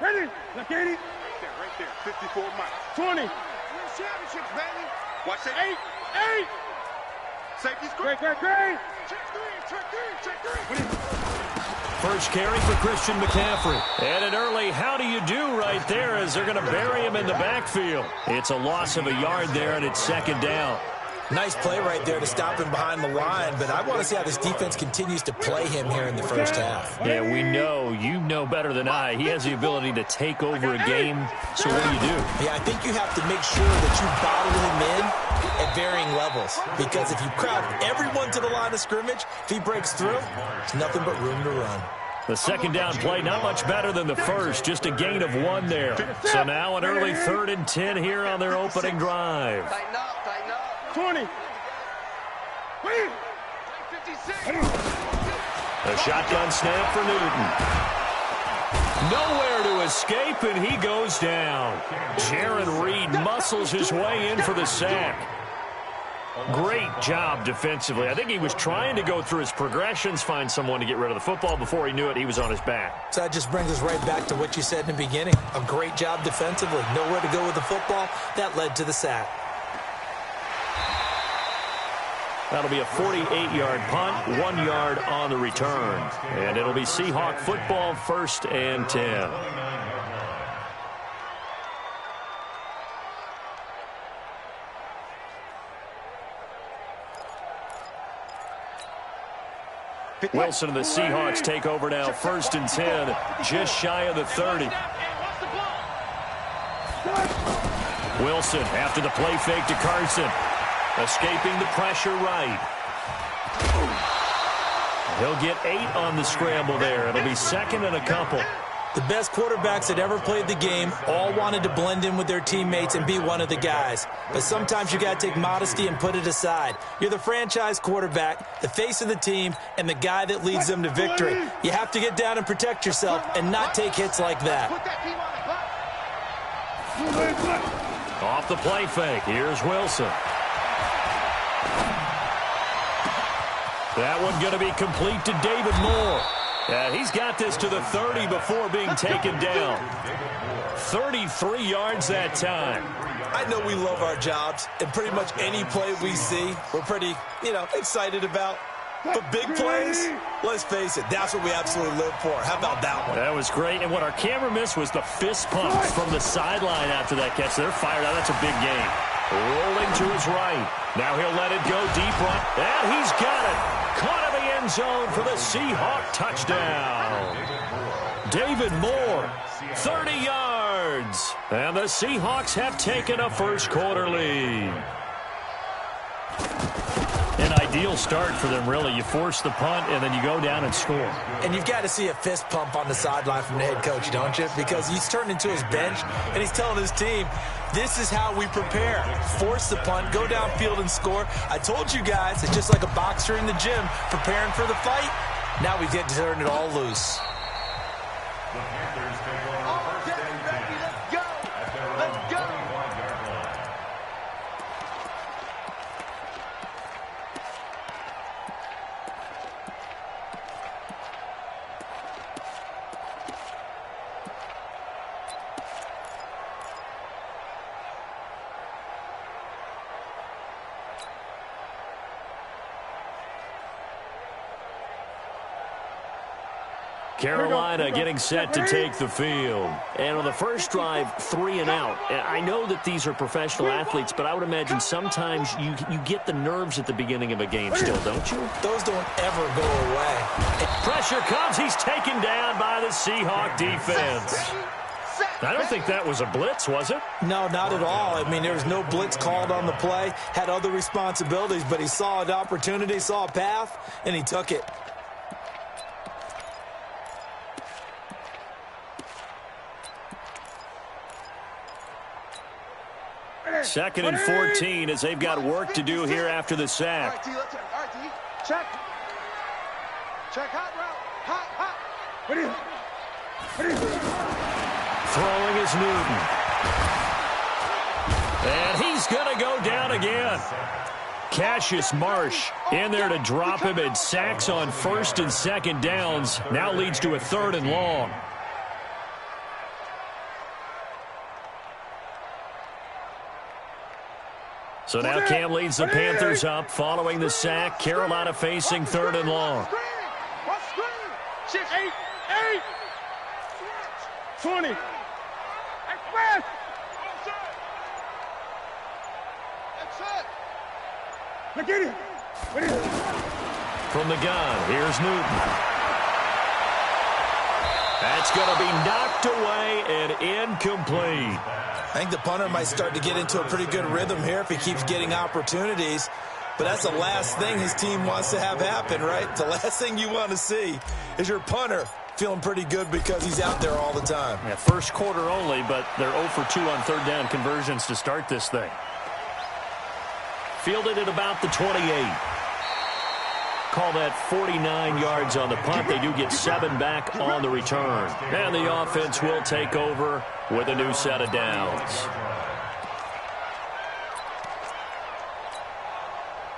Ready? Look at it. Right there. 54 miles. 20. Win championships, baby. Watch that. 8. Safety's great. Great. Check three. First carry for Christian McCaffrey. And an early how do you do right there as they're going to bury him in the backfield. It's a loss of a yard there, and it's second down. Nice play right there to stop him behind the line, but I want to see how this defense continues to play him here in the first half. Yeah, we know. You know better than I. He has the ability to take over a game. So what do? Yeah, I think you have to make sure that you bottle him in at varying levels, because if you crowd everyone to the line of scrimmage, if he breaks through, there's nothing but room to run. The second down play, not much better than the first, just a gain of 1 there. So now an early 3rd and 10 here on their opening drive. Tighten up. 20. Wait. 56. A shotgun snap for Newton. Nowhere to escape, and he goes down. Jaron Reed muscles his way in for the sack. Great job defensively. I think he was trying to go through his progressions, find someone to get rid of the football. Before he knew it, he was on his back. So that just brings us right back to what you said in the beginning. A great job defensively. Nowhere to go with the football. That led to the sack. That'll be a 48-yard punt, 1 yard on the return. And it'll be Seahawk football, 1st and 10. Wilson and the Seahawks take over now, 1st and 10, just shy of the 30. Wilson after the play fake to Carson. Escaping the pressure right. He'll get 8 on the scramble there. It'll be 2nd and a couple. The best quarterbacks that ever played the game all wanted to blend in with their teammates and be one of the guys. But sometimes you got to take modesty and put it aside. You're the franchise quarterback, the face of the team, and the guy that leads them to victory. You have to get down and protect yourself and not take hits like that. Off the play fake, here's Wilson. That one going to be complete to David Moore. He's got this to the 30 before being taken down. 33 yards that time. I know we love our jobs, and pretty much any play we see, we're pretty, excited about. But big plays, let's face it, that's what we absolutely live for. How about that one? That was great, and what our camera missed was the fist pump from the sideline after that catch. They're fired out. That's a big game. Rolling to his right. Now he'll let it go deep right. And he's got it. Caught in the end zone for the Seahawk touchdown. David Moore, 30 yards. And the Seahawks have taken a first quarter lead. An ideal start for them, really. You force the punt, and then you go down and score. And you've got to see a fist pump on the sideline from the head coach, don't you? Because he's turned into his bench, and he's telling his team, this is how we prepare. Force the punt, go downfield and score. I told you guys, it's just like a boxer in the gym preparing for the fight. Now we get to turn it all loose. Carolina getting set to take the field. And on the first drive, 3 and out. I know that these are professional athletes, but I would imagine sometimes you get the nerves at the beginning of a game still, don't you? Those don't ever go away. Pressure comes. He's taken down by the Seahawk defense. I don't think that was a blitz, was it? No, not at all. I mean, there was no blitz called on the play. Had other responsibilities, but he saw an opportunity, saw a path, and he took it. Second and 14 as they've got work to do here after the sack. Check. Check hot route. Hot. Throwing is Newton. And he's going to go down again. Cassius Marsh in there to drop him, and sacks on 1st and 2nd downs. Now leads to a 3rd and long. So now Cam leads the Panthers up following the sack. Carolina facing 3rd and long. 8. 20. Express. Look at it. From the gun, here's Newton. That's going to be knocked away and incomplete. I think the punter might start to get into a pretty good rhythm here if he keeps getting opportunities. But that's the last thing his team wants to have happen, right? The last thing you want to see is your punter feeling pretty good because he's out there all the time. Yeah, first quarter only, but they're 0 for 2 on 3rd down conversions to start this thing. Fielded at about the 28. Call that 49 yards on the punt. They do get 7 back on the return. And the offense will take over with a new set of downs.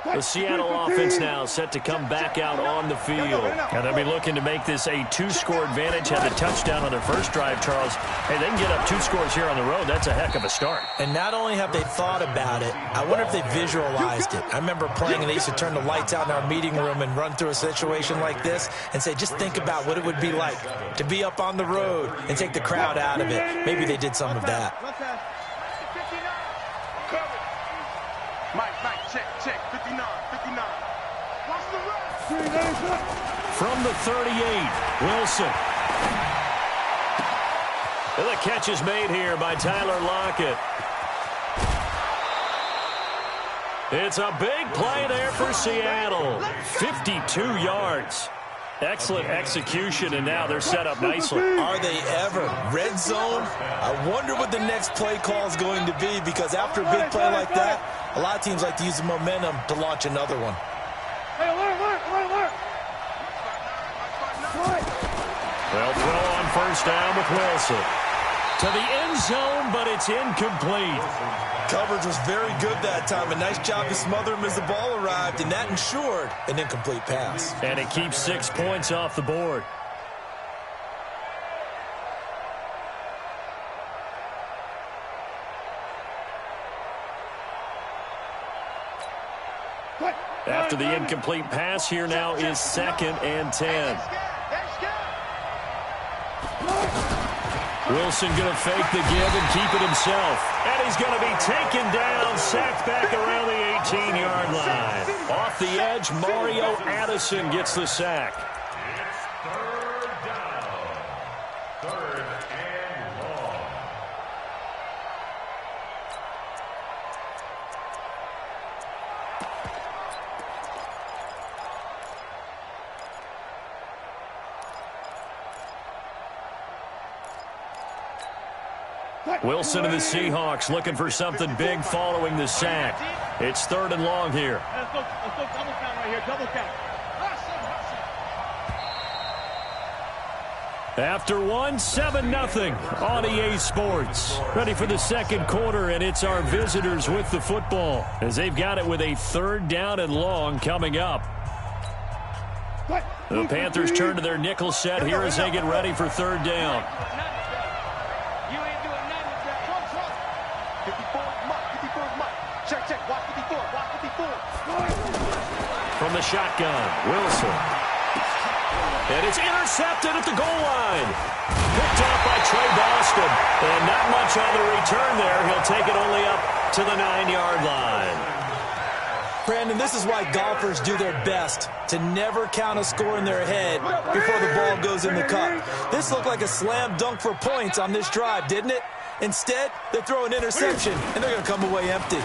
The Seattle offense now set to come back out on the field. And they'll be looking to make this a 2-score advantage. Had the touchdown on their first drive, Charles. Hey, they can get up 2 scores here on the road. That's a heck of a start. And not only have they thought about it, I wonder if they visualized it. I remember playing and they used to turn the lights out in our meeting room and run through a situation like this and say, just think about what it would be like to be up on the road and take the crowd out of it. Maybe they did some of that. Mike, check, 59. Watch the run. From the 38, Wilson. And the catch is made here by Tyler Lockett. It's a big play there for Seattle. 52 yards. Excellent execution, and now they're set up nicely. Are they ever? Red zone? I wonder what the next play call is going to be, because after a big play like that, a lot of teams like to use the momentum to launch another one. Well, throw on first down with Wilson. To the end zone, but it's incomplete. Coverage was very good that time. A nice job to smother him as the ball arrived, and that ensured an incomplete pass. And it keeps 6 points off the board. After the incomplete pass, here now is 2nd and 10. Wilson going to fake the give and keep it himself. And he's going to be taken down, sacked back around the 18-yard line. Off the edge, Mario Addison gets the sack. Wilson and the Seahawks looking for something big following the sack. It's 3rd and long here. Let's go double count right here, double count. After 7-0 on EA Sports. Ready for the second quarter, and it's our visitors with the football as they've got it with a 3rd down and long coming up. The Panthers turn to their nickel set here as they get ready for 3rd down. From the shotgun, Wilson. And it's intercepted at the goal line. Picked off by Trey Boston. And not much on the return there. He'll take it only up to the 9-yard line. Brandon, this is why golfers do their best to never count a score in their head before the ball goes in the cup. This looked like a slam dunk for points on this drive, didn't it? Instead, they throw an interception, and they're going to come away empty.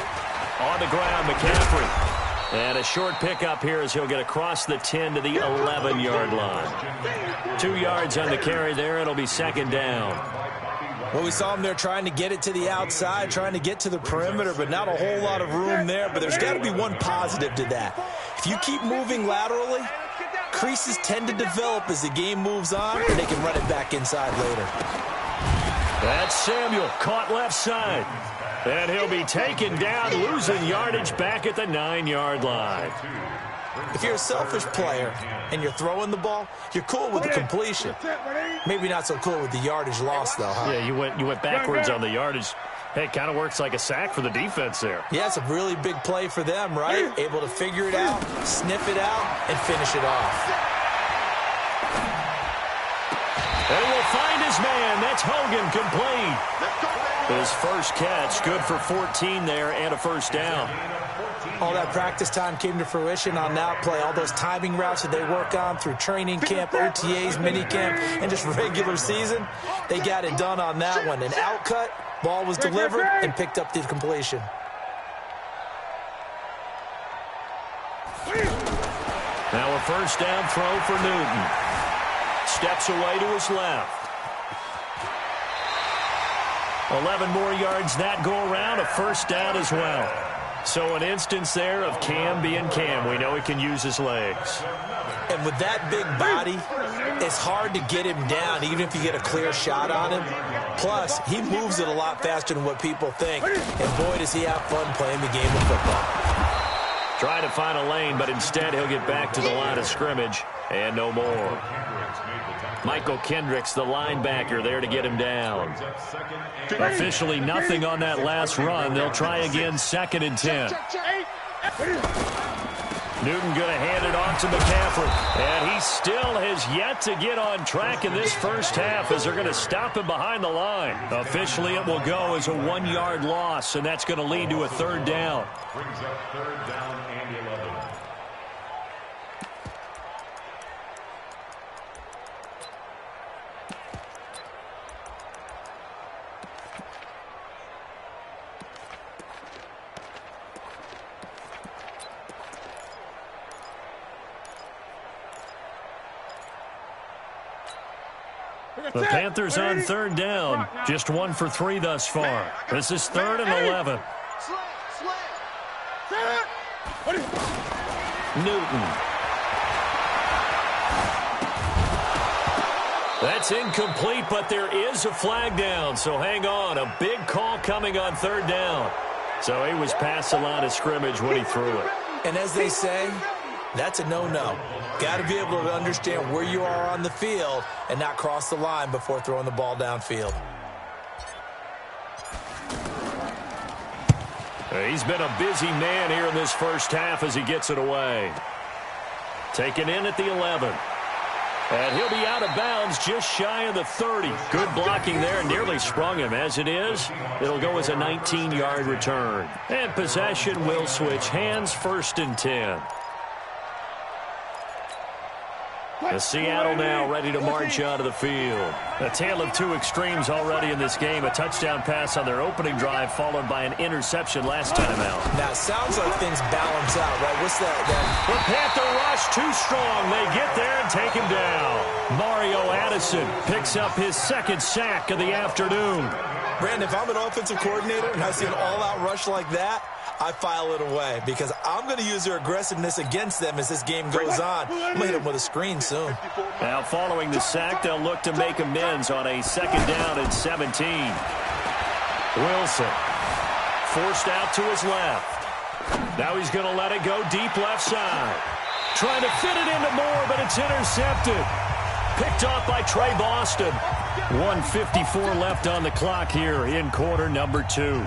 On the ground, McCaffrey. And a short pickup here as he'll get across the 10 to the 11-yard line. 2 yards on the carry there. It'll be 2nd down. Well, we saw him there trying to get it to the outside, trying to get to the perimeter, but not a whole lot of room there. But there's got to be one positive to that. If you keep moving laterally, creases tend to develop as the game moves on, and they can run it back inside later. That's Samuel, caught left side. And he'll be taken down, losing yardage back at the 9-yard line. If you're a selfish player and you're throwing the ball, you're cool with the completion. Maybe not so cool with the yardage loss, though, huh? Yeah, you went backwards on the yardage. Hey, it kind of works like a sack for the defense there. Yeah, it's a really big play for them, right? Able to figure it out, sniff it out, and finish it off. And he will find his man. That's Hogan, complete. His first catch, good for 14 there and a first down. All that practice time came to fruition on that play. All those timing routes that they work on through training camp, OTAs, minicamp, and just regular season, they got it done on that one. An outcut, ball was delivered, and picked up the completion. Now a first down throw for Newton. Steps away to his left. 11 more yards that go around, a first down as well. So an instance there of Cam being Cam. We know he can use his legs. And with that big body, it's hard to get him down, even if you get a clear shot on him. Plus, he moves it a lot faster than what people think. And boy, does he have fun playing the game of football. Trying to find a lane, but instead he'll get back to the line of scrimmage and no more. Michael Kendricks, the linebacker, there to get him down. Officially nothing on that last run. They'll try again, 2nd and 10. Newton going to hand it off to McCaffrey. And he still has yet to get on track in this first half as they're going to stop him behind the line. Officially it will go as a 1-yard loss, and that's going to lead to a 3rd down. Brings up 3rd down and 11. The Panthers on 3rd down. Just 1 for 3 thus far. This is 3rd and 11. Newton. That's incomplete, but there is a flag down, so hang on. A big call coming on 3rd down. So he was past the line of scrimmage when he threw it. And as they say, that's a no-no. Got to be able to understand where you are on the field and not cross the line before throwing the ball downfield. He's been a busy man here in this first half as he gets it away. Taken in at the 11. And he'll be out of bounds just shy of the 30. Good blocking there. Nearly sprung him. As it is, it'll go as a 19-yard return. And possession will switch hands, 1st and 10. The Seattle now ready to march out of the field. A tale of two extremes already in this game. A touchdown pass on their opening drive followed by an interception last time out. Now, it sounds like things balance out, right? What's that? The Panther rush too strong. They get there and take him down. Mario Addison picks up his 2nd sack of the afternoon. Brandon, if I'm an offensive coordinator and I see an all-out rush like that, I file it away because I'm going to use their aggressiveness against them as this game goes on. I'm going to hit them with a screen soon. Now, following the sack, they'll look to make amends on a 2nd down and 17. Wilson forced out to his left. Now he's going to let it go deep left side. Trying to fit it into Moore, but it's intercepted. Picked off by Trey Boston. 1:54 left on the clock here in quarter number 2.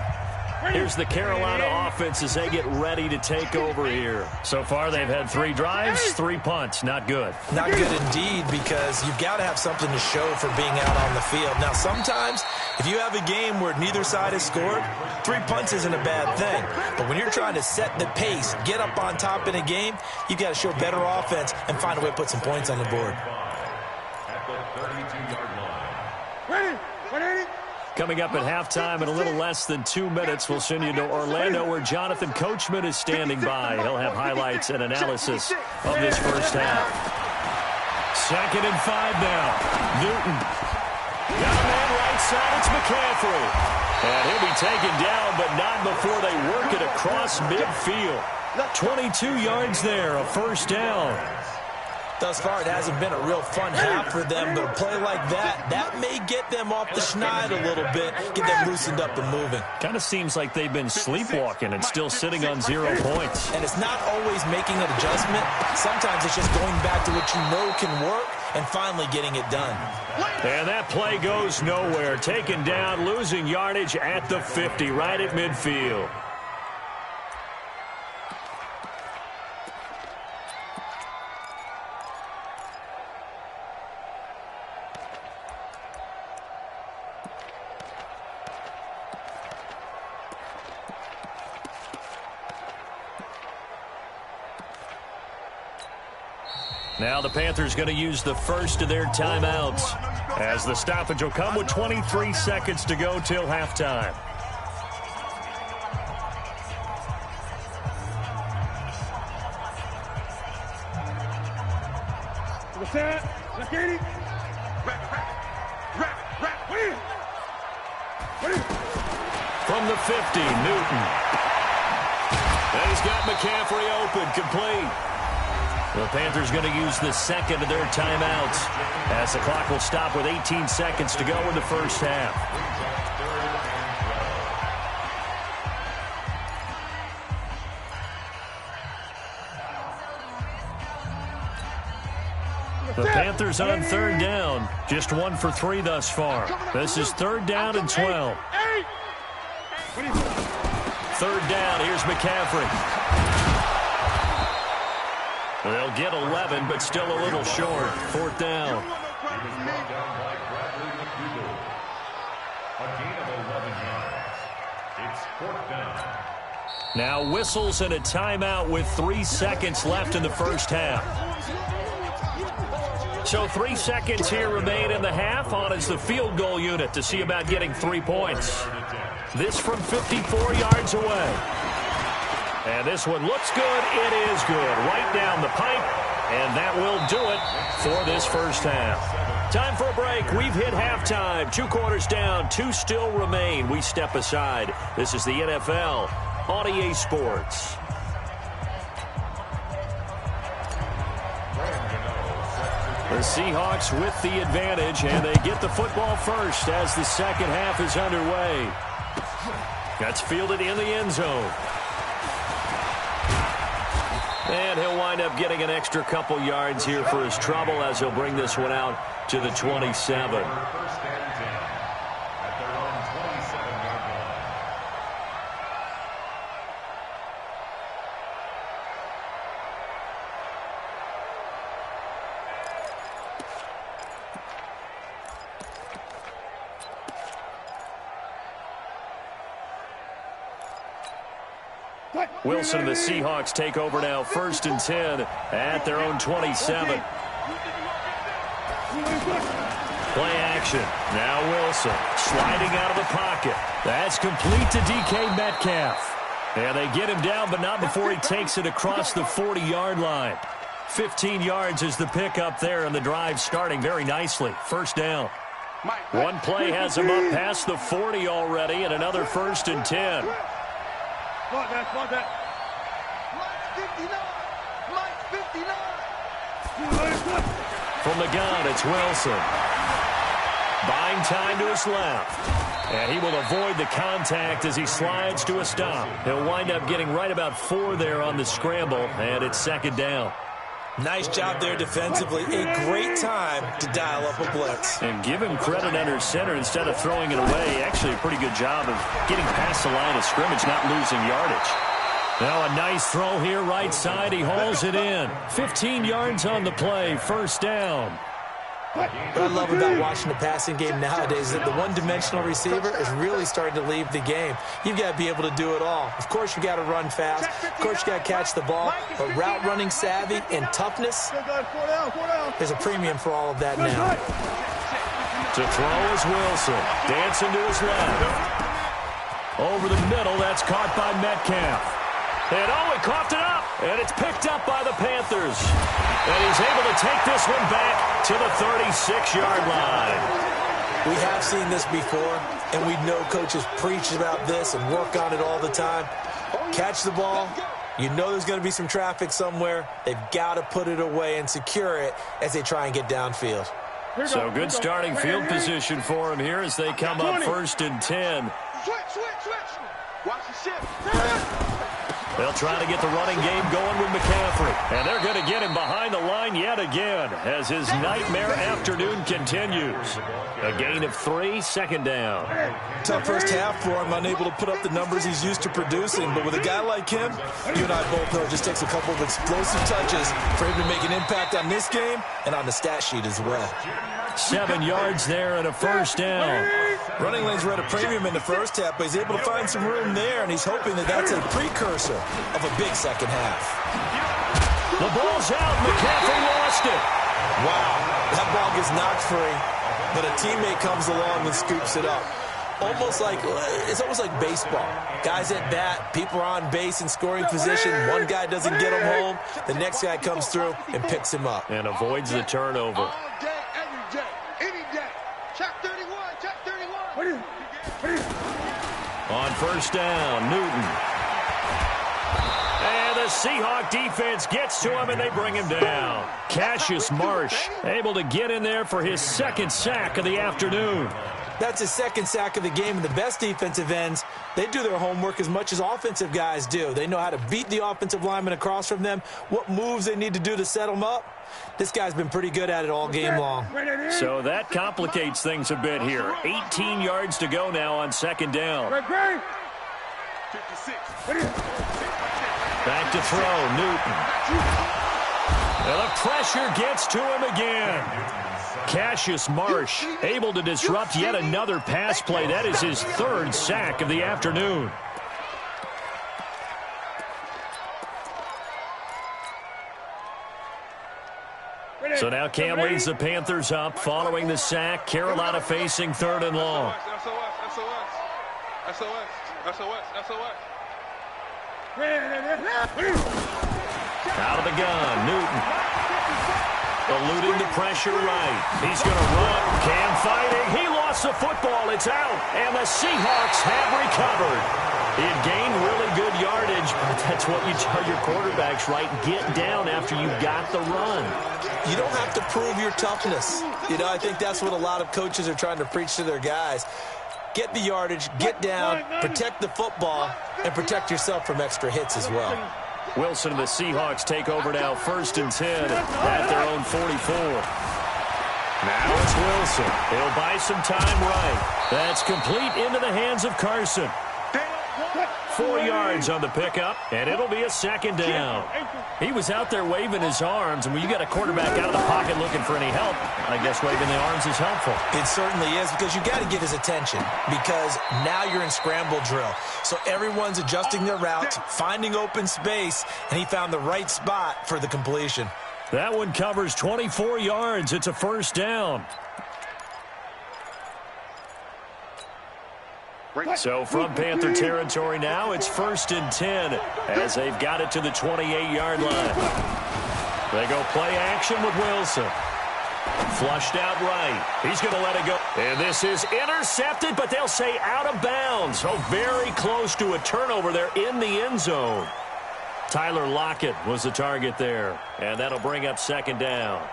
Here's the Carolina offense as they get ready to take over here. So far, they've had 3 drives, 3 punts. Not good. Not good indeed, because you've got to have something to show for being out on the field. Now, sometimes, if you have a game where neither side has scored, 3 punts isn't a bad thing. But when you're trying to set the pace, get up on top in a game, you've got to show better offense and find a way to put some points on the board. At the 32-yard line. Ready? Coming up at halftime in a little less than 2 minutes, we'll send you to Orlando where Jonathan Coachman is standing by. He'll have highlights and analysis of this first half. 2nd and 5 now. Newton. Got a man right side. It's McCaffrey. And he'll be taken down, but not before they work it across midfield. 22 yards there, a first down. Thus far, it hasn't been a real fun half for them, but a play like that may get them off the schneid a little bit, get them loosened up and moving. Kind of seems like they've been sleepwalking and still sitting on 0 points. And it's not always making an adjustment. Sometimes it's just going back to what you know can work and finally getting it done. And that play goes nowhere. Taken down, losing yardage at the 50, right at midfield. Now the Panthers going to use the first of their timeouts, as the stoppage will come with 23 seconds to go till halftime. From the 50, Newton. And he's got McCaffrey open, complete. The Panthers going to use the second of their timeouts, as the clock will stop with 18 seconds to go in the first half. The Panthers on third down, just 1 for 3 thus far. This is third down and 12. Third down, here's McCaffrey. They'll get 11, but still a little short. Fourth down. Now whistles and a timeout with 3 seconds left in the first half. So 3 seconds here remain in the half. On is the field goal unit to see about getting 3 points. This from 54 yards away. And this one looks good. It is good. Right down the pipe. And that will do it for this first half. Time for a break. We've hit halftime. 2 quarters down. 2 still remain. We step aside. This is the NFL on EA Sports. The Seahawks with the advantage, and they get the football first as the second half is underway. That's fielded in the end zone. And he'll wind up getting an extra couple yards here for his trouble as he'll bring this one out to the 27. Wilson and the Seahawks take over now, 1st and 10 at their own 27. Play action. Now Wilson sliding out of the pocket. That's complete to DK Metcalf. And they get him down, but not before he takes it across the 40-yard line. 15 yards is the pickup there, and the drive starting very nicely. First down. One play has him up past the 40 already, and another 1st and 10. From the gun, it's Wilson. Buying time to his left. And he will avoid the contact as he slides to a stop. He'll wind up getting right about 4 there on the scramble, and it's 2nd down. Nice job there defensively. A great time to dial up a blitz. And give him credit under center instead of throwing it away. Actually a pretty good job of getting past the line of scrimmage, not losing yardage. Now a nice throw here right side. He hauls it in. 15 yards on the play. First down. What I love about watching the passing game nowadays is that the one-dimensional receiver is really starting to leave the game. You've got to be able to do it all. Of course, you got to run fast. Of course, you got to catch the ball. But route running savvy and toughness, there's a premium for all of that now. To throw is Wilson. Dancing to his left. Over the middle, that's caught by Metcalf. And he coughed it up, and it's picked up by the Panthers. And he's able to take this one back to the 36-yard line. We have seen this before, and we know coaches preach about this and work on it all the time. Catch the ball. You know there's going to be some traffic somewhere. They've got to put it away and secure it as they try and get downfield. So good starting field position for him here as they come up 1st and 10. Switch. Watch the shift. They'll try to get the running game going with McCaffrey. And they're going to get him behind the line yet again as his nightmare afternoon continues. A gain of 3, second down. Tough first half for him, unable to put up the numbers he's used to producing. But with a guy like him, you and I both know it just takes a couple of explosive touches for him to make an impact on this game and on the stat sheet as well. 7 yards there and a first down. Running lanes were at a premium in the first half, but he's able to find some room there, and he's hoping that that's a precursor of a big second half. The ball's out. McCaffrey lost it. Wow, that ball gets knocked free, but a teammate comes along and scoops it up. It's almost like baseball. Guys at bat, people are on base in scoring position. One guy doesn't get him home. The next guy comes through and picks him up. And avoids the turnover. All day, every day, any day. Check 31, check 31. On first down, Newton. And the Seahawk defense gets to him, and they bring him down. Cassius Marsh able to get in there for his second sack of the afternoon. That's his second sack of the game, and the best defensive ends, they do their homework as much as offensive guys do. They know how to beat the offensive lineman across from them, what moves they need to do to set them up. This guy's been pretty good at it all game long. So that complicates things a bit here. 18 yards to go now on second down. Back to throw, Newton. And the pressure gets to him again. Cassius Marsh able to disrupt yet another pass play. That is his third sack of the afternoon. So now Cam leads the Panthers up following the sack. Carolina facing 3rd and long. Out of the gun, Newton. Eluding the pressure right. He's going to run. Cam fighting. He lost the football. It's out. And the Seahawks have recovered. It gained really good yardage, but that's what you tell your quarterbacks, right? Get down after you got the run. You don't have to prove your toughness. I think that's what a lot of coaches are trying to preach to their guys. Get the yardage, get down, protect the football, and protect yourself from extra hits as well. Wilson and the Seahawks take over now, 1st and 10 at their own 44. Now it's Wilson. He'll buy some time right. That's complete into the hands of Carson. 4 yards on the pickup, and it'll be a second down. He was out there waving his arms, and when you got a quarterback out of the pocket looking for any help, I guess waving the arms is helpful. It certainly is, because you got to get his attention, because now you're in scramble drill. So everyone's adjusting their route, finding open space, and he found the right spot for the completion. That one covers 24 yards. It's a first down. So from Panther territory now, it's 1st and 10 as they've got it to the 28-yard line. They go play action with Wilson. Flushed out right. He's going to let it go. And this is intercepted, but they'll say out of bounds. So very close to a turnover there in the end zone. Tyler Lockett was the target there. And that'll bring up second down.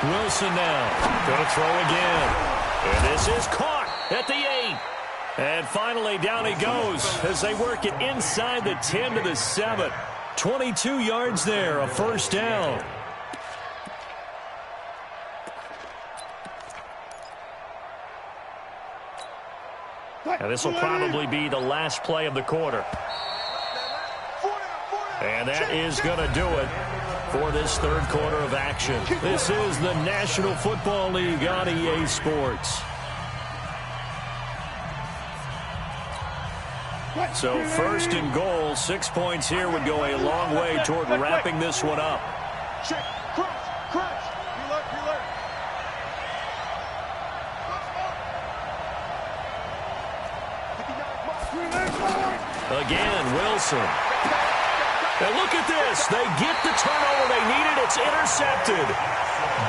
Wilson now going to throw again. And this is caught at the 8. And finally down he goes as they work it inside the 10 to the 7. 22 yards there, a first down. And this will probably be the last play of the quarter. And that is going to do it for this third quarter of action. This is the National Football League on EA Sports. So 1st and goal, 6 points here would go a long way toward wrapping this one up. Again, Wilson. And look at this. They get the turnover they needed. It's intercepted.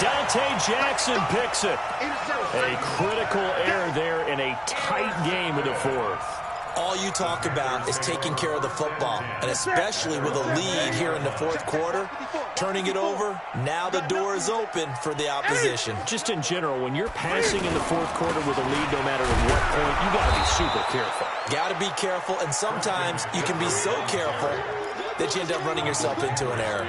Dante Jackson picks it. A critical error there in a tight game of the fourth. all you talk about is taking care of the football, and especially with a lead here in the fourth quarter, turning it over, now the door is open for the opposition. Just in general, when you're passing in the fourth quarter with a lead, no matter at what point, you got to be super careful. Got to be careful, and sometimes you can be so careful that you end up running yourself into an error.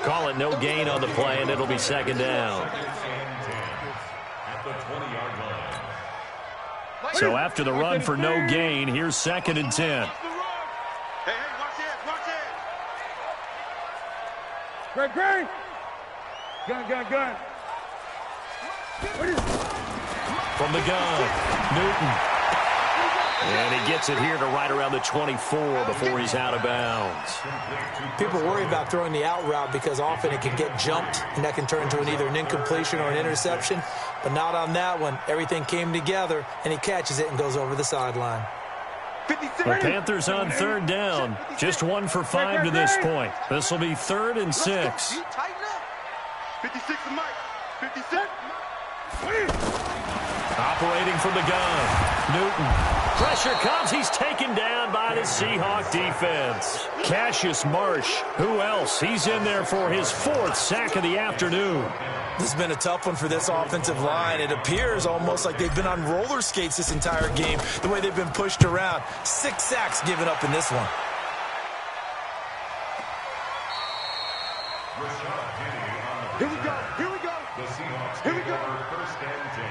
Call it no gain on the play, and it'll be second down. At the 20-yard line. So after the run for no gain, here's second and 10. Hey, watch it, watch it. Great. Gun. From the gun, Newton. And he gets it here to right around the 24 before he's out of bounds. People worry about throwing the out route because often it can get jumped, and that can turn into either an incompletion or an interception. But not on that one. Everything came together, and he catches it and goes over the sideline. The Panthers on third down. Just 1 for 5 to this point. This will be 3rd and 6. 56 to Mike. 56. Operating from the gun, Newton. Pressure comes. He's taken down by the Seahawk defense. Cassius Marsh. Who else? He's in there for his 4th sack of the afternoon. This has been a tough one for this offensive line. It appears almost like they've been on roller skates this entire game, the way they've been pushed around. 6 sacks given up in this one. Here we go. The Seahawks take over 1st and 10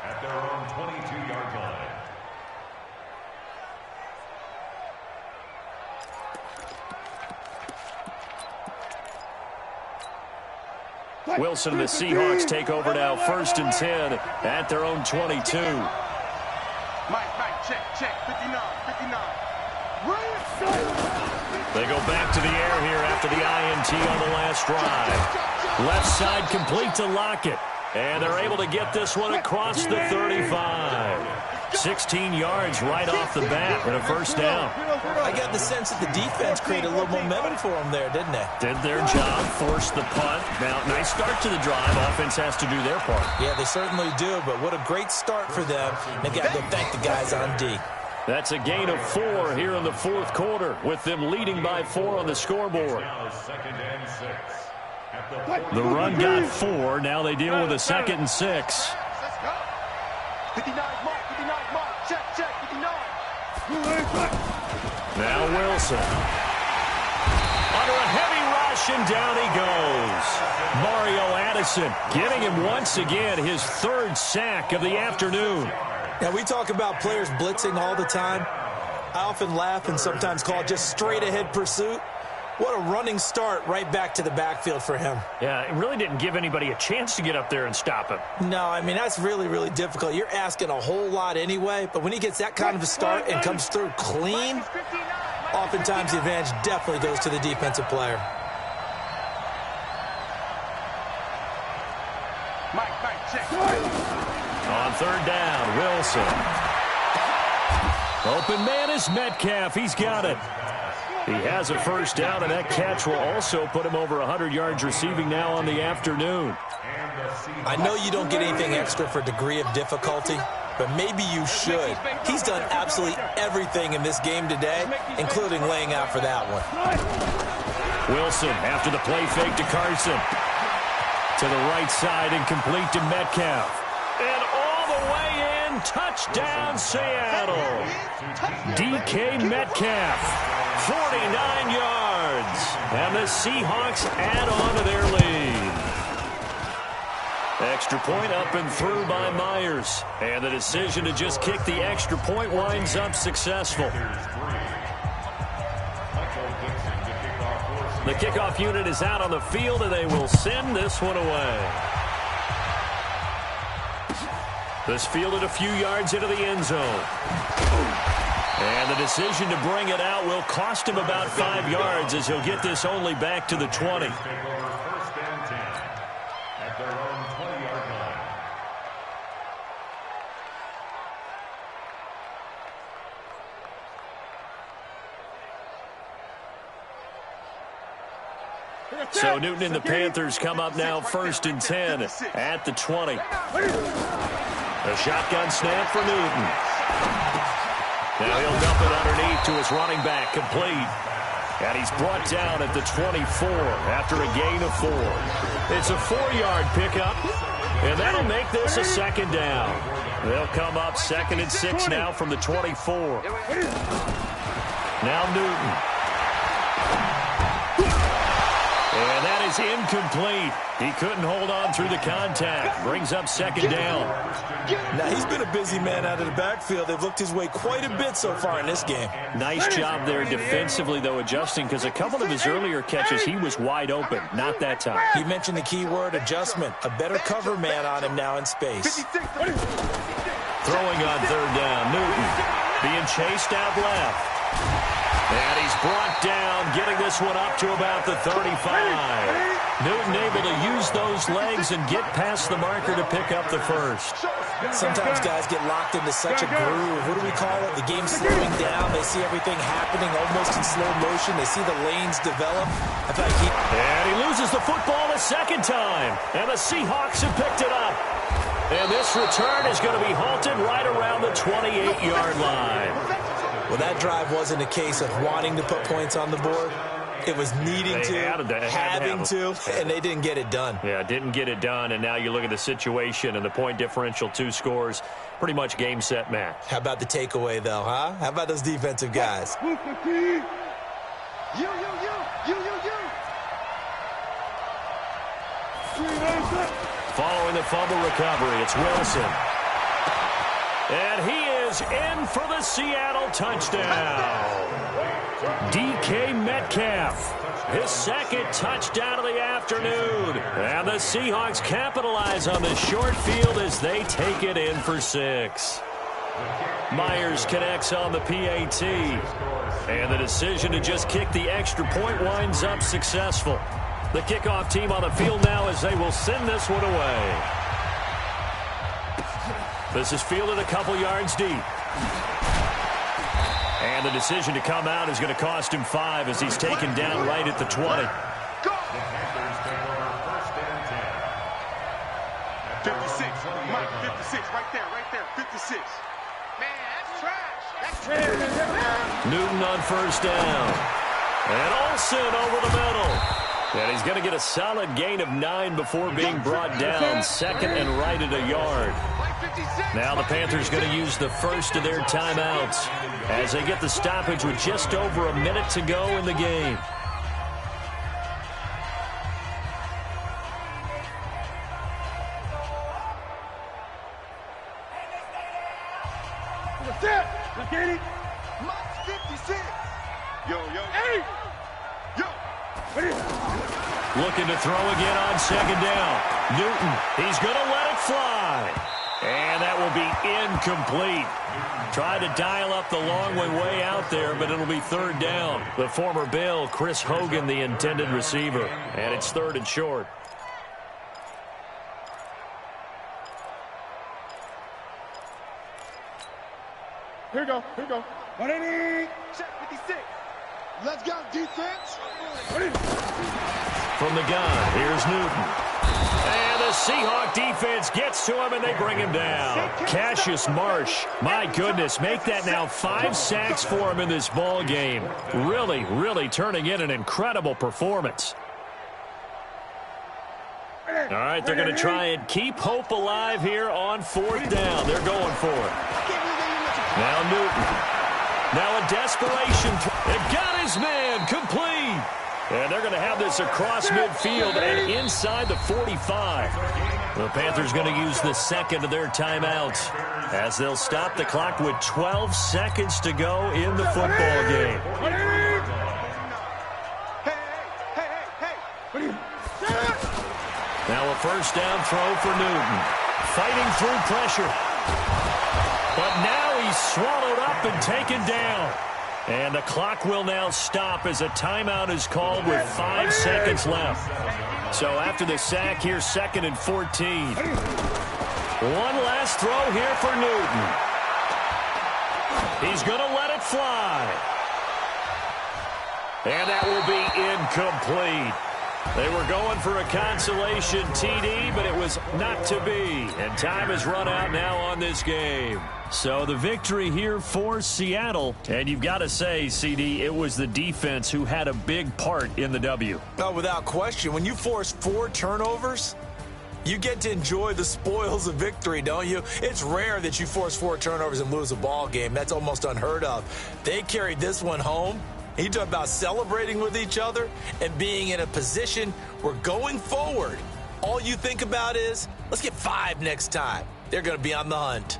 at their own 22-yard line. Wilson and the Seahawks take over now 1st and 10 at their own 22. Mike, check. 59. They go back to the air here after the INT on the last drive. Left side complete to Lockett. And they're able to get this one across the 35. 16 yards right off the bat and a 1st down. I got the sense that the defense created a little momentum for them there, didn't they? Did their job, forced the punt. Now, nice start to the drive. Offense has to do their part. Yeah, they certainly do, but what a great start for them. They've got to go thank the guys on D. That's a gain of 4 here in the fourth quarter, with them leading by 4 on the scoreboard. Now 2nd and 6. The run got 4. Now they deal with a 2nd and 6. Let's go. 59 Mike. Check. 59. Now Wilson. Under a heavy rush, and down he goes. Mario Addison getting him once again his 3rd sack of the afternoon. Now, we talk about players blitzing all the time. I often laugh and sometimes call it just straight-ahead pursuit. What a running start right back to the backfield for him. Yeah, it really didn't give anybody a chance to get up there and stop him. No, I mean, that's really, really difficult. You're asking a whole lot anyway, but when he gets that kind of a start and comes through clean, oftentimes the advantage definitely goes to the defensive player. Mike, check. On 3rd down, Wilson. Open man is Metcalf. He's got it. He has a 1st down, and that catch will also put him over 100 yards receiving now on the afternoon. I know you don't get anything extra for degree of difficulty, but maybe you should. He's done absolutely everything in this game today, including laying out for that one. Wilson after the play fake to Carson. To the right side and complete to Metcalf. And all the way in, touchdown Seattle. DK Metcalf, 49 yards. And the Seahawks add on to their lead. Extra point up and through by Myers. And the decision to just kick the extra point winds up successful. The kickoff unit is out on the field, and they will send this one away. This fielded a few yards into the end zone. And the decision to bring it out will cost him about 5 yards, as he'll get this only back to the 20. So Newton and the Panthers come up now 1st and 10 at the 20. A shotgun snap for Newton. Now he'll dump it underneath to his running back, complete. And he's brought down at the 24 after a gain of 4. It's a 4-yard pickup, and that'll make this a second down. They'll come up 2nd and 6 now from the 24. Now Newton. And that is incomplete. He couldn't hold on through the contact. Brings up 2nd down. Now, he's been a busy man out of the backfield. They've looked his way quite a bit so far in this game. Nice job there defensively, though, adjusting, because a couple of his earlier catches, he was wide open. Not that time. He mentioned the key word, adjustment. A better cover man on him now in space. Throwing on 3rd down, Newton being chased out left. And he's brought down, getting this one up to about the 35. Newton able to use those legs and get past the marker to pick up the first. Sometimes guys get locked into such a groove. What do we call it? The game's slowing down. They see everything happening almost in slow motion. They see the lanes develop. And he loses the football a 2nd time. And the Seahawks have picked it up. And this return is going to be halted right around the 28-yard line. Well, that drive wasn't a case of wanting to put points on the board. It was needing having to, and they didn't get it done. Yeah, didn't get it done, and now you look at the situation and the point differential, 2 scores, pretty much game, set, match. How about the takeaway, though, huh? How about those defensive guys? You. Following the fumble recovery, it's Wilson. And he is in for the Seattle touchdown. DK Metcalf, his 2nd touchdown of the afternoon. And the Seahawks capitalize on this short field as they take it in for 6. Myers connects on the PAT. And the decision to just kick the extra point winds up successful. The kickoff team on the field now as they will send this one away. This is fielded a couple yards deep. And the decision to come out is going to cost him 5 as he's taken down right at the 20. 56, Mike, 56, right there, 56. Man, that's trash. That's trash. Newton on 1st down. And Olsen over the middle. And he's going to get a solid gain of 9 before being brought down, 2nd and right at a yard. Now the Panthers going to use the first of their timeouts as they get the stoppage with just over a minute to go in the game. Look at it. Mike's 56. Yo. Hey. Yo. Looking to throw again on 2nd down. Newton, he's going to let it fly. And that will be incomplete. Tried to dial up the long way out there, but it'll be 3rd down. The former Bill, Chris Hogan, the intended receiver. And it's 3rd and short. Here we go. 180. Check 56. Let's go, defense. From the gun, here's Newton. And the Seahawk defense gets to him, and they bring him down. Cassius Marsh, my goodness, make that now 5 sacks for him in this ball game. Really, really turning in an incredible performance. All right, they're going to try and keep hope alive here on 4th down. They're going for it. Now Newton. Now a desperation. It got his man complete. And they're going to have this across midfield and inside the 45. The Panthers going to use the 2nd of their timeouts as they'll stop the clock with 12 seconds to go in the football game. Now a 1st down throw for Newton. Fighting through pressure. But now he's swallowed up and taken down. And the clock will now stop as a timeout is called with 5 seconds left. So after the sack, here's 2nd and 14. One last throw here for Newton. He's going to let it fly. And that will be incomplete. They were going for a consolation TD, but it was not to be. And time has run out now on this game. So the victory here for Seattle. And you've got to say, CD, it was the defense who had a big part in the W. Oh, without question. When you force 4 turnovers, you get to enjoy the spoils of victory, don't you? It's rare that you force 4 turnovers and lose a ball game. That's almost unheard of. They carried this one home. You talk about celebrating with each other and being in a position where going forward, all you think about is, let's get 5 next time. They're going to be on the hunt.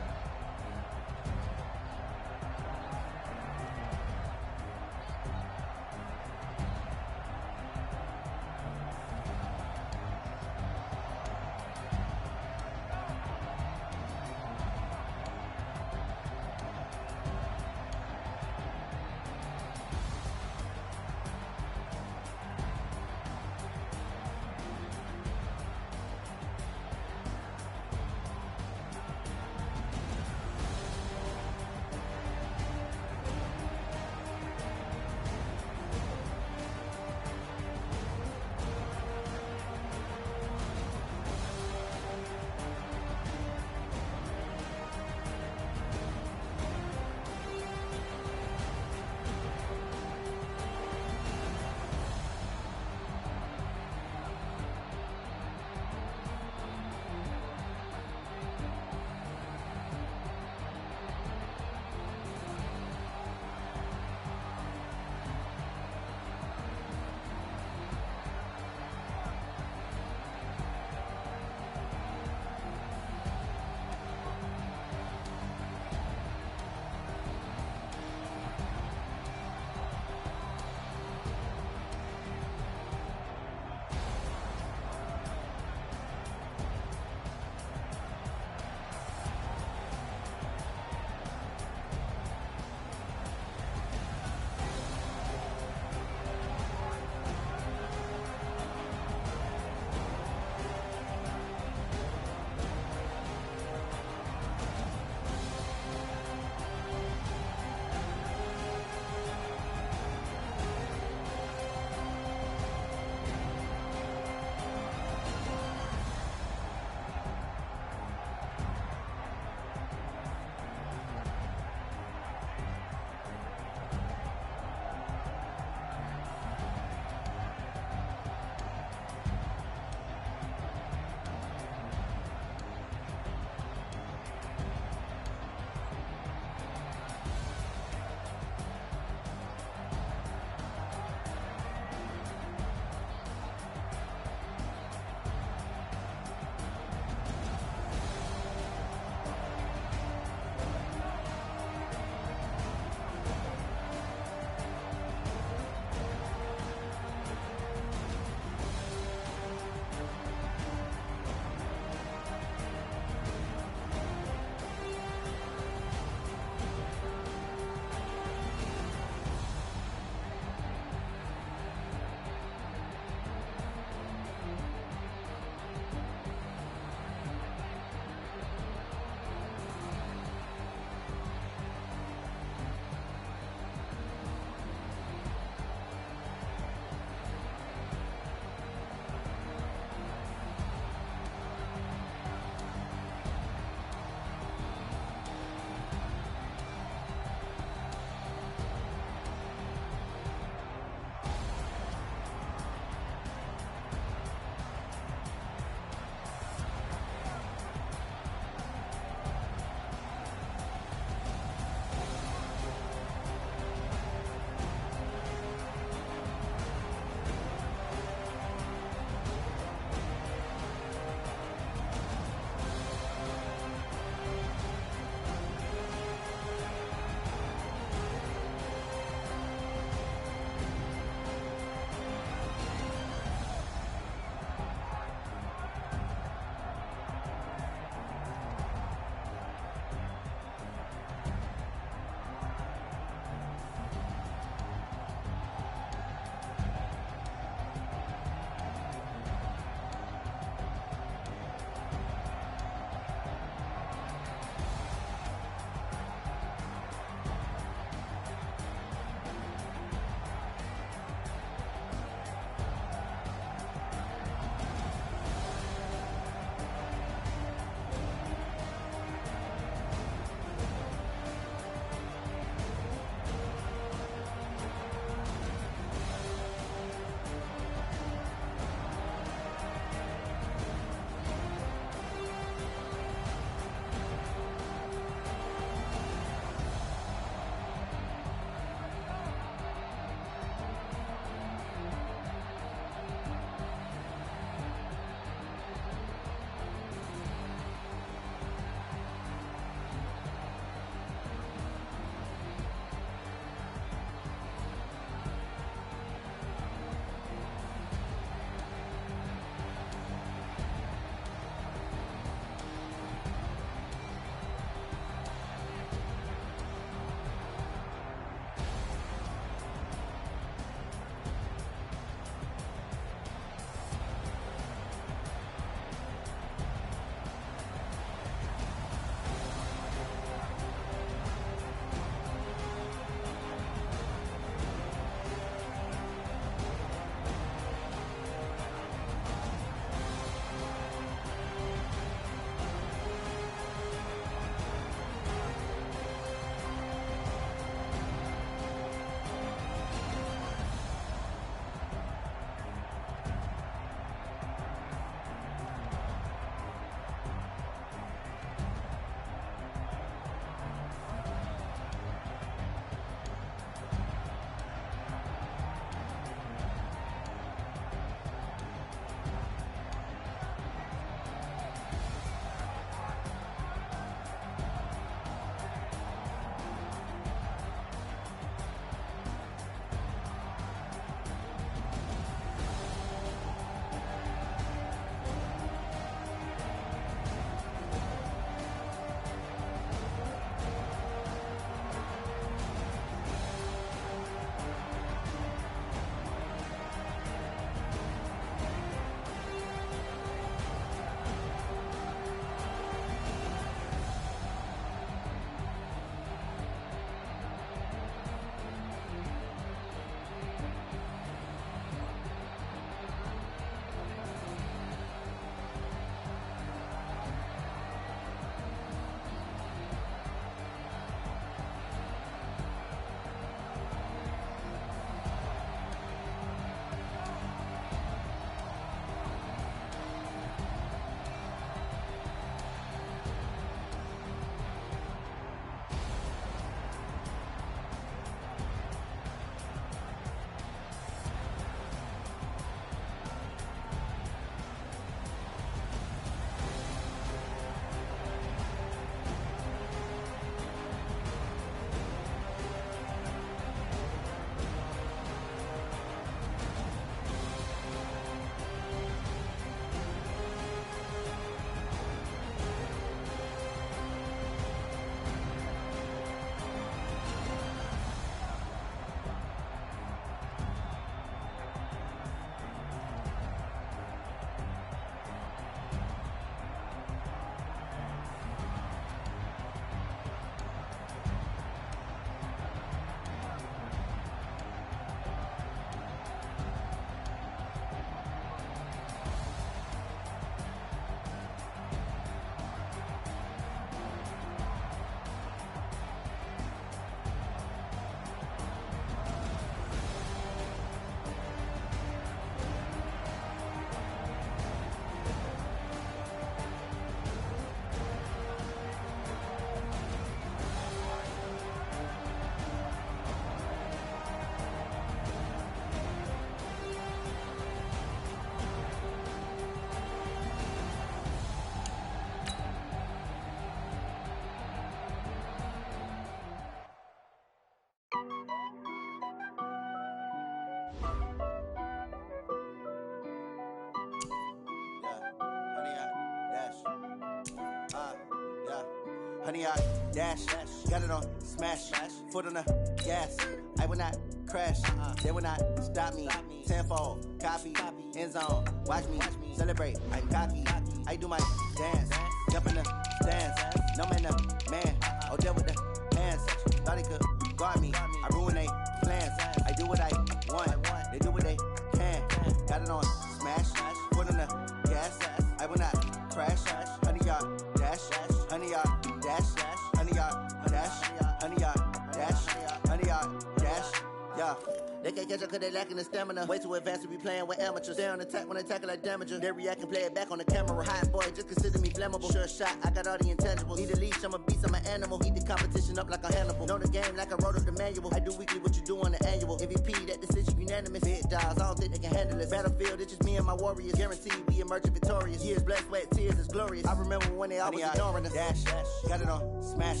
100-yard dash. Got it on smash. Foot on the gas. I will not crash. They will not stop me. Tenfold, copy, end zone. Watch me celebrate. I'm cocky. I do my dance. Jump in the stands. No man, the man. Oh, there with the hands. Thought he could guard me. I ruin they plans. I do what I want. They do what they can. Got it on smash. Foot on the gas. I will not crash. 100-yard dash. 100-yard dash. 100-yard dash. 100-yard dash. 100-yard dash. Yeah. They can't catch up cause they lacking the stamina. Way too advanced to be playing with amateurs. Stay on attack when attacking like damager. They react and play it back on the camera. Hot boy, just consider me flammable. Sure shot, I got all the intangibles. Need a leash, I'm a beast, I'm an animal. Heat the competition up like a Hannibal. Know the game like I wrote up the manual. I do weekly what you do on the annual. MVP, that decision unanimous. Big dogs, I don't think they can handle it. Battlefield, it's just me and my warriors. Guaranteed we emerging victorious. Years, blood, sweat, tears, it's glorious. I remember when they always ignoring us. Dash, got it on smash.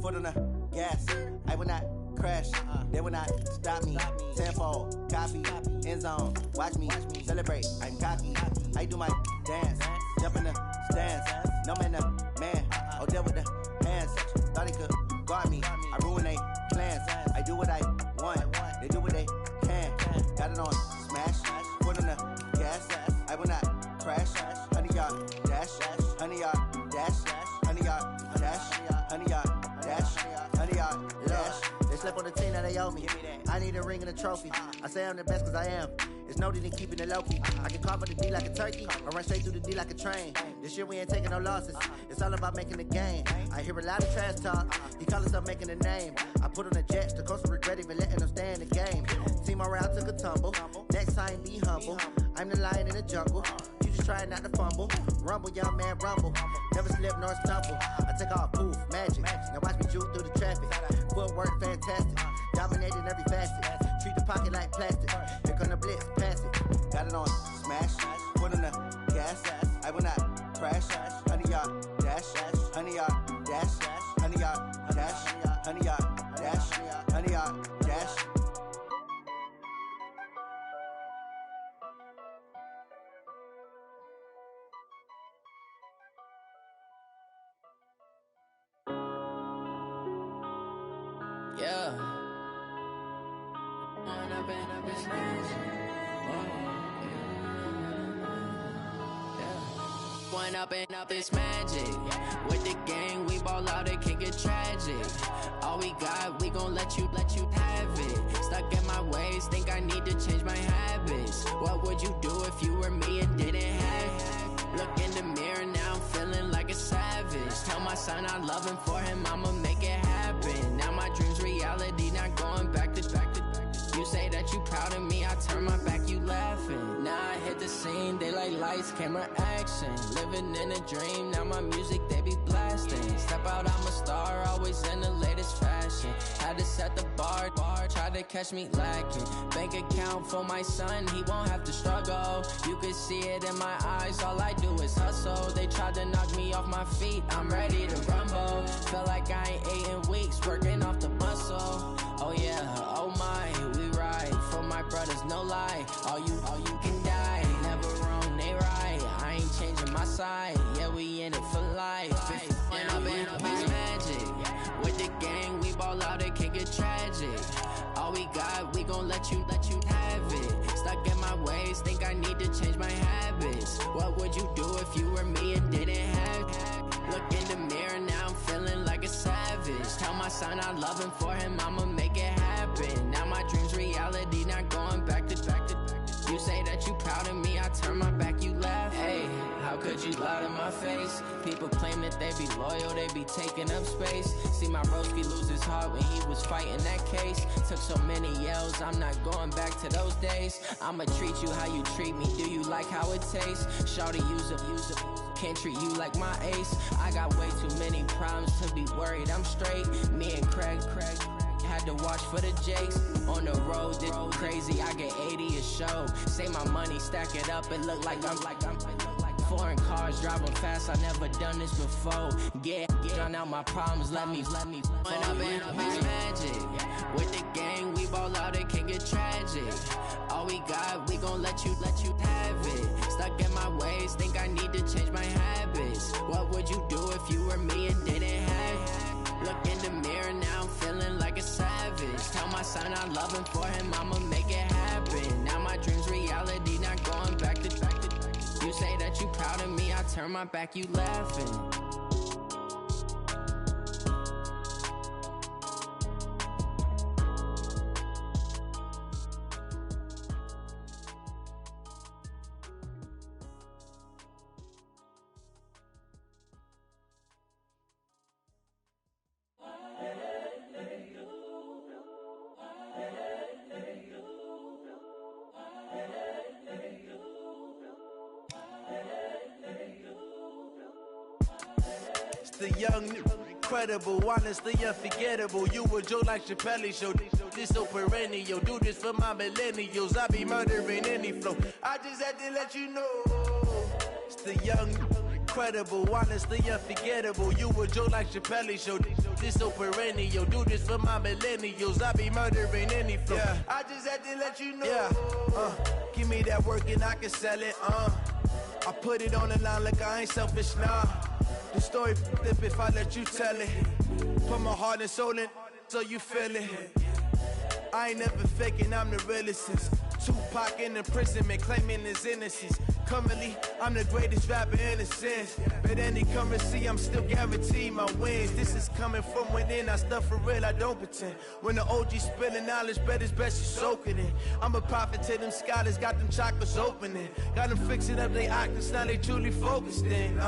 Foot on the gas. I will not crash. They will not stop me. Tenfold, copy, end zone. Watch me celebrate. I'm cocky. I do my dance. Jump in the stands. No man, the man. Oh, there with the hands. Thought he could guard me. I ruin they plans. I do what I want. They do what they can. Got it on smash. Foot on the gas. I will not crash. 100-yard dash. 100-yard dash. 100-yard dash. 100-yard dash. 100-yard dash. They slept on the team that they owe me. I need a ring and a trophy. I say I'm the best cause I am. It's noted in keeping it low key. I can carve up the D like a turkey. I run straight through the D like a train. This year we ain't taking no losses. It's all about making the game. I hear a lot of trash talk. He call himself making a name. I put on the Jets. The coach will regret even letting them stay in the game. Team morale took a tumble. Next time be humble. I'm the lion in the jungle. You just try not to fumble. Rumble, young man, rumble. Never slip nor stumble. I take off, poof, magic. Now watch me juke through the traffic. Footwork fantastic. Dominating every facet. Treat the pocket like plastic. Here come the blitz, pass it. Got it on smash. Foot on the gas. I will not crash. 100-yard dash. 100-yard dash. 100-yard dash. 100-yard dash. 100-yard dash. Yeah. One up and up is magic. With the gang, we ball out, it can get tragic. All we got, we gon' let you have it. Stuck in my ways, think I need to change my habits. What would you do if you were me and didn't have it? Look in the mirror, now I'm feeling like a savage. Tell my son I love him, for him I'ma make it happen. Now my dream's reality, not going back to. You say that you proud of me, I turn my back, you laughing. Now I hit the scene, they like lights, camera, action. Living in a dream, now my music, they be blasting. Step out, I'm a star, always in the latest fashion. Had to set the bar, try to catch me lacking. Bank account for my son, he won't have to struggle. You can see it in my eyes, all I do is hustle. They tried to knock me off my feet, I'm ready to rumble. Feel like I ain't ate in weeks, working off the muscle. Oh yeah, oh my, we ride for my brothers, no lie. All you can die, never wrong, they right. I ain't changing my side, yeah, we in it for life. When up and up is magic. With the gang, we ball out, it can get tragic. All we got, we gon' let you have it. Stuck in my ways, think I need to change my habits. What would you do if you were me and didn't have it? Look in the mirror, now I'm feeling like a savage. Tell my son I love him, for him I'ma make it happen. Now my dream's reality, not going back to. You say that you proud of me, I turn my back, you laugh. Hey, how could you lie to my face? People claim that they be loyal, they be taking up space. See my broski lose his heart when he was fighting that case. Took so many yells, I'm not going back to those days. I'ma treat you how you treat me, do you like how it tastes? Shawty, use up. Can't treat you like my ace. I got way too many problems to be worried, I'm straight. Me and Craig had to watch for the Jakes. On the road, this crazy, I get 80 a show. Say my money, stack it up, it look like I'm foreign cars, driving fast, I never done this before. Get drown out my problems, let me When up and up is magic. With the gang, we ball out, it can get tragic. All we got, we gon' let you have it. Stuck in my ways, think I need to change my habits. What would you do if you were me and didn't have it? Behind my back, you laughing. The young, incredible, honestly unforgettable. You a Joe like Chappelle show. This so perennial. Do this for my millennials. I be murdering any flow. I just had to let you know. It's the young, incredible, honestly unforgettable. You a Joe like Chappelle show. This so perennial. Do this for my millennials. I be murdering any flow. Yeah. I just had to let you know. Yeah. Give me that work and I can sell it. I put it on the line like I ain't selfish, nah. The story flip if I let you tell it. Put my heart and soul in so you feel it. I ain't never faking, I'm the realest since Tupac in imprisonment, claiming his innocence. Currently, I'm the greatest rapper in a sense. But any currency, I'm still guaranteed my wins. This is coming from within, I stuff for real, I don't pretend. When the OG spilling knowledge, bet it's best you soak it in. I'm a prophet to them scholars, got them chakras opening. Got them fixing up they octaves, now they truly focused in.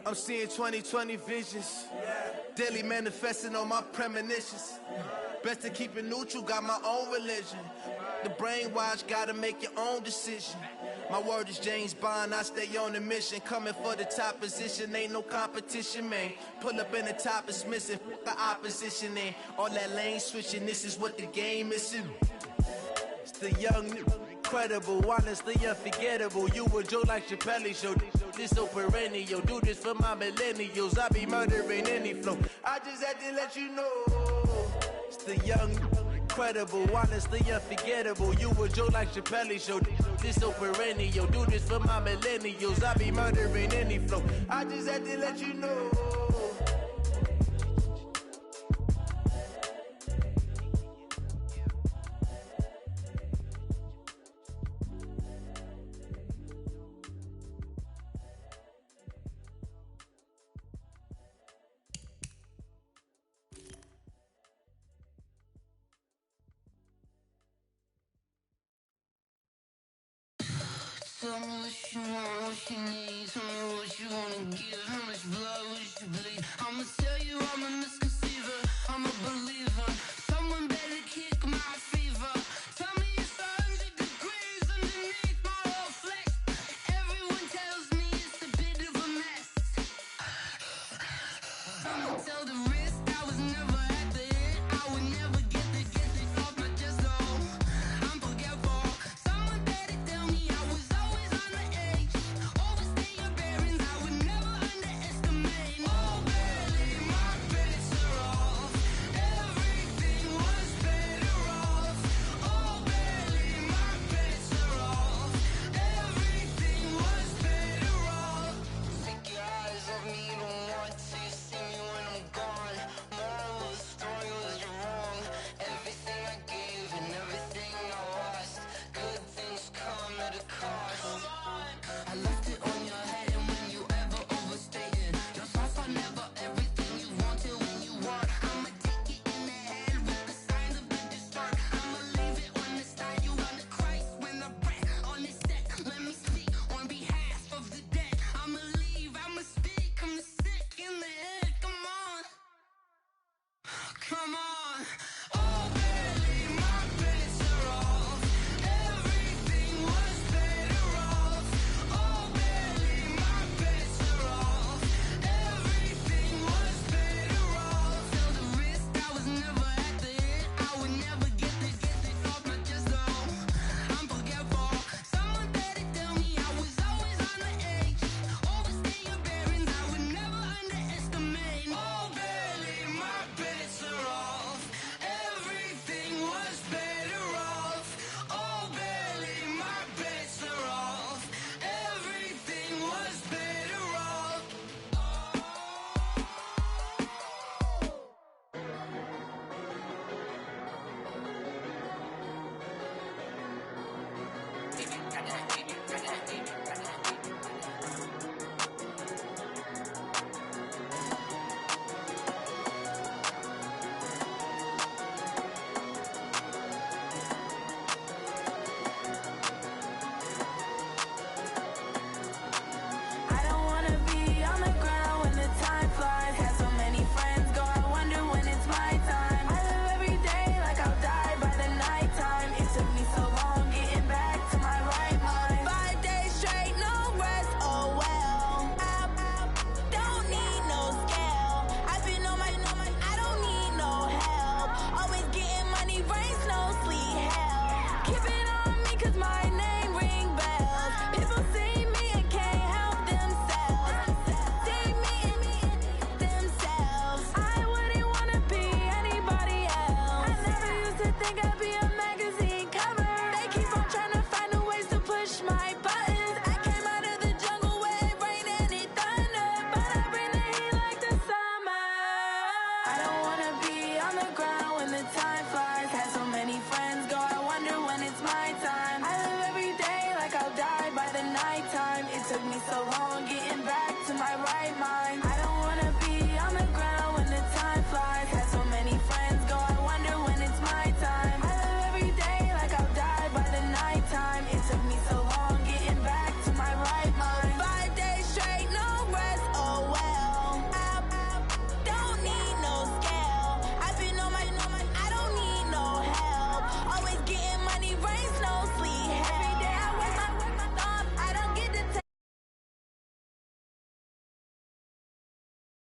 I'm seeing 2020 visions. Daily manifesting on my premonitions. Best to keep it neutral, got my own religion. The brainwash, gotta make your own decision. My word is James Bond, I stay on the mission. Coming for the top position, ain't no competition, man. Pull up in the top, it's missing, the opposition in. All that lane switching, this is what the game is. It's the young, incredible, honestly unforgettable. You a Joe like Chappelle show. This so perennial. Do this for my millennials. I be murdering any flow. I just had to let you know. It's the young, incredible, honestly unforgettable. You a Joe like Chappelle show. This so perennial. Do this for my millennials. I be murdering any flow. I just had to let you know. Tell me what you want, what you need. Tell me what you wanna give. How much blood would you bleed? I'ma tell you I'm a misconception.